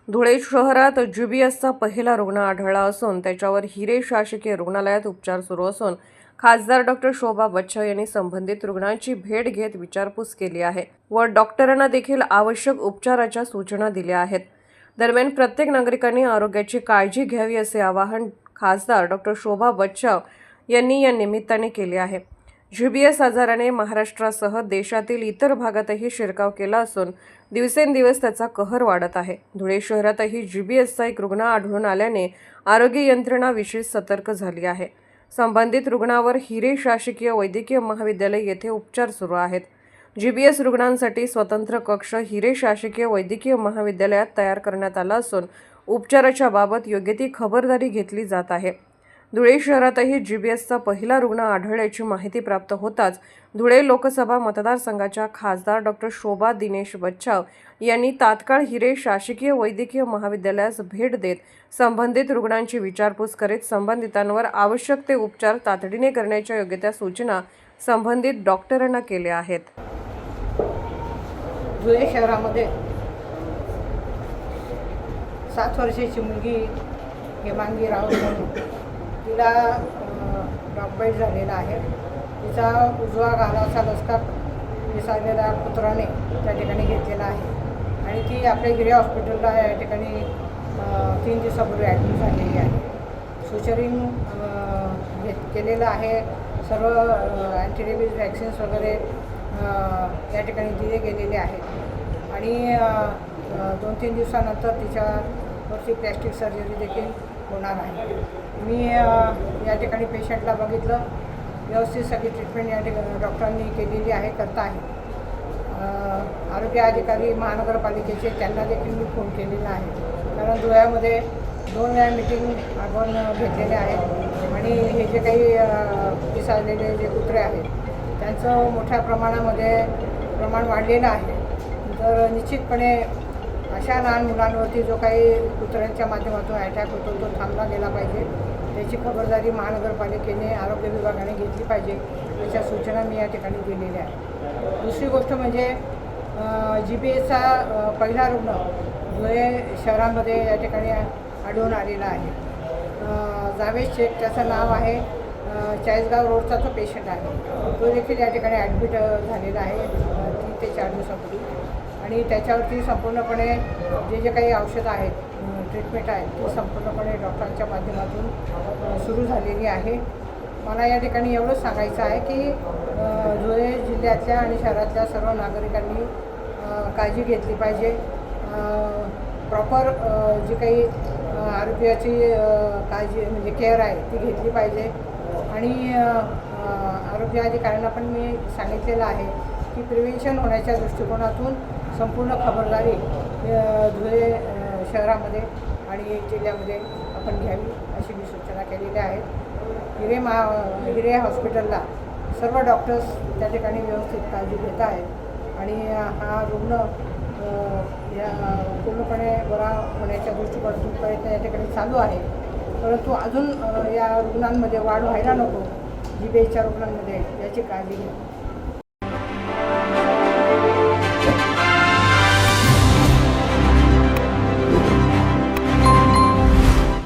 धुळे शहरात जीबीएसचा पहिला रुग्ण आढळला असून त्याच्यावर हिरे शासकीय रुग्णालयात उपचार सुरू असून खासदार डॉक्टर शोभा बच्छाव यांनी संबंधित रुग्णाची भेट घेत विचारपूस केली आहे व डॉक्टरांना देखील आवश्यक उपचाराच्या सूचना दिल्या आहेत। दरम्यान प्रत्येक नागरिकांनी आरोग्याची काळजी घ्यावी असे आवाहन खासदार डॉक्टर शोभा बच्छाव यांनी या निमित्ताने केले आहे। जीबीएस आजाराने महाराष्ट्रासह देशातील इतर भागातही शिरकाव केला असून दिवसेंदिवस त्याचा कहर वाढत आहे। धुळे शहरातही जीबीएसचा एक रुग्ण आढळून आल्याने आरोग्य यंत्रणा विशेष सतर्क झाली आहे। संबंधित रुग्णावर हिरे शासकीय वैद्यकीय महाविद्यालय येथे उपचार सुरू आहेत। जीबीएस रुग्णांसाठी स्वतंत्र कक्ष हिरे शासकीय वैद्यकीय महाविद्यालयात तयार करण्यात आला असून उपचाराच्या बाबत योग्य ती खबरदारी घेतली जात आहे। धुळे शहरातही जीबीएसचा पहिला रुग्ण आढळल्याची माहिती प्राप्त होताच धुळे लोकसभा मतदारसंघाच्या खासदार डॉक्टर शोभा दिनेश बच्छाव यांनी तात्काळ हिरे शासकीय वैद्यकीय महाविद्यालयास भेट देत संबंधित रुग्णांची विचारपूस करीत संबंधितांवर आवश्यक ते उपचार तातडीने करण्याच्या योग्य त्या सूचना संबंधित डॉक्टरांना केल्या आहेत। धुळे शहरामध्ये 7 वर्षाची मुलगी हेमांगी राऊत म्हणून तिला डॉकबाईट झालेला आहे। तिचा उजवा गालाचा लचका विसरलेला पुत्राने त्या ठिकाणी घेतलेला आहे आणि ती आपल्या हिरे हॉस्पिटलला या ठिकाणी 3 दिवसापूर्वी ॲडमिट झालेली आहे। सुचरिंग केलेलं आहे। सर्व अँटीरेबीज वॅक्सिन्स वगैरे या ठिकाणी दिले गेलेले आहेत आणि 2-3 दिवसानंतर तिच्यावरची प्लॅस्टिक सर्जरी देखील होणार आहे। मी या ठिकाणी पेशंटला बघितलं, व्यवस्थित सगळी ट्रीटमेंट या ठिकाणी डॉक्टरांनी केलेली आहे, करता आहे। आरोग्य अधिकारी महानगरपालिकेचे त्यांना देखील मी फोन केलेला आहे, कारण धुळ्यामध्ये 2 वेळा मीटिंग आपण घेतलेले आहेत आणि हे जे काही पिसाळलेले जे कुत्रे आहेत त्यांचं मोठ्या प्रमाणामध्ये प्रमाण वाढलेलं आहे। तर निश्चितपणे अशा लहान मुलांवरती जो काही कुत्र्यांच्या माध्यमातून अटॅक होतो तो थांबला गेला पाहिजे। त्याची खबरदारी महानगरपालिकेने आरोग्य विभागाने घेतली पाहिजे, याच्या सूचना मी या ठिकाणी दिलेल्या आहेत। दुसरी गोष्ट म्हणजे जीबीएसचा पहिला रुग्ण धुळे शहरामध्ये या ठिकाणी आढळून आलेला आहे। जावेद शेख त्याचं नाव आहे, चाळीसगाव रोडचा तो पेशंट आहे। तो देखील या ठिकाणी ॲडमिट झालेला आहे 3 ते 4 दिवसापूर्वी आणि त्याच्यावरती संपूर्णपणे जे काही औषधं आहेत, ट्रीटमेंट आहे ती संपूर्णपणे डॉक्टरांच्या माध्यमातून सुरू झालेली आहे। मला या ठिकाणी एवढंच सांगायचं आहे की धुळे जिल्ह्यातल्या आणि शहरातल्या सर्व नागरिकांनी काळजी घेतली पाहिजे। प्रॉपर जी काही आरोग्याची काळजी म्हणजे केअर आहे ती घेतली पाहिजे आणि आरोग्य अधिकाऱ्यांना पण मी सांगितलेलं आहे की प्रिव्हेन्शन होण्याच्या दृष्टिकोनातून संपूर्ण खबरदारी धुळे शहरामध्ये आणि जिल्ह्यामध्ये आपण घ्यावी अशी मी सूचना केलेल्या आहेत। हिरे हॉस्पिटलला सर्व डॉक्टर्स त्या ठिकाणी व्यवस्थित काळजी घेत आहेत आणि हा रुग्ण पूर्णपणे बरा होण्याच्या दृष्टिकोनातून प्रयत्न या ठिकाणी चालू आहे, परंतु अजून या रुग्णांमध्ये वाढ व्हायला नको, जीबीएसच्या रुग्णांमध्ये याची काळजी घ्या।